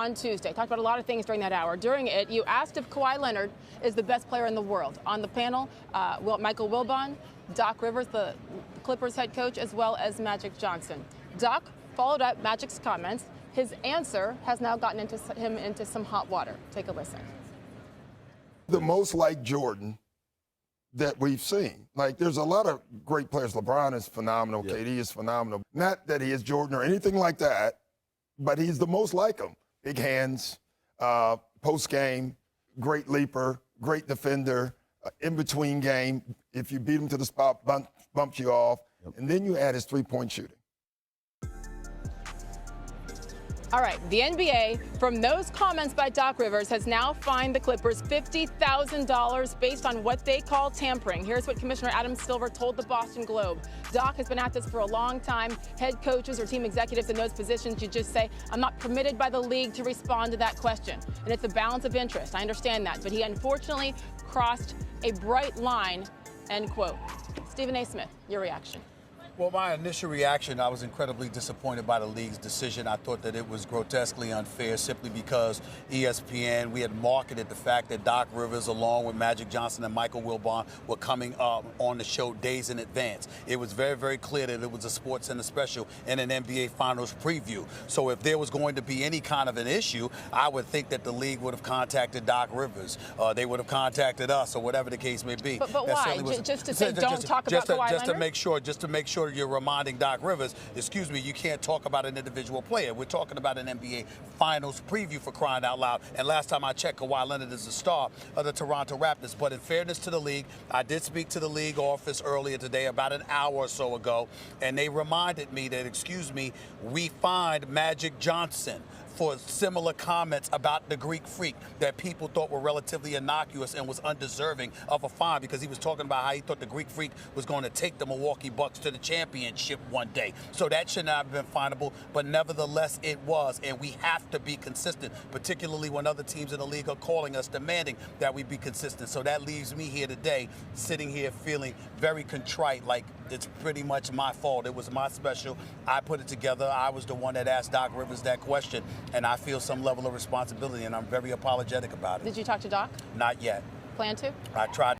on Tuesday. Talked about a lot of things during that hour. During it, you asked if Kawhi Leonard is the best player in the world. On the panel, Michael Wilbon, Doc Rivers, the Clippers head coach, as well as Johnson. Doc followed up Magic's comments. His answer has now gotten him into some hot water. Take a listen. The most like Jordan that we've seen. Like, there's a lot of great players. LeBron is phenomenal. Yeah. KD is phenomenal. Not that he is Jordan or anything like that, but he's the most like him. Big hands, post game, great leaper, great defender, in between game. If you beat him to the spot, bumps you off. Yep. And then you add his three-point shooting. All right, the NBA, from those comments by Doc Rivers, has now fined the Clippers $50,000 based on what they call tampering. Here's what Commissioner Adam Silver told the Boston Globe. Doc has been at this for a long time. Head coaches or team executives in those positions, you just say, I'm not permitted by the league to respond to that question. And it's a balance of interest. I understand that. But he unfortunately crossed a bright line, end quote. Stephen A. Smith, your reaction. Well, my initial reaction, I was incredibly disappointed by the league's decision. I thought that it was grotesquely unfair simply because ESPN, we had marketed the fact that Doc Rivers, along with Magic Johnson and Michael Wilbon, were coming up on the show days in advance. It was very, very clear that it was a Sports Center special and an NBA Finals preview. So if there was going to be any kind of an issue, I would think that the league would have contacted Doc Rivers. They would have contacted us, or whatever the case may be. But why? Just to say don't talk about Kawhi Leonard? Just to make sure you're reminding Doc Rivers, excuse me, you can't talk about an individual player. We're talking about an NBA Finals preview, for crying out loud. And last time I checked, Kawhi Leonard is the star of the Toronto Raptors. But in fairness to the league, I did speak to the league office earlier today, about an hour or so ago, and they reminded me that, excuse me, we fined Magic Johnson for similar comments about the Greek Freak that people thought were relatively innocuous and was undeserving of a fine, because he was talking about how he thought the Greek Freak was going to take the Milwaukee Bucks to the championship one day. So that should not have been finable, but nevertheless it was, and we have to be consistent, particularly when other teams in the league are calling us, demanding that we be consistent. So that leaves me here today, sitting here feeling very contrite, like it's pretty much my fault. It was my special. I put it together. I was the one that asked Doc Rivers that question, and I feel some level of responsibility, and I'm very apologetic about it. Did you talk to Doc? Not yet. Plan to? I tried.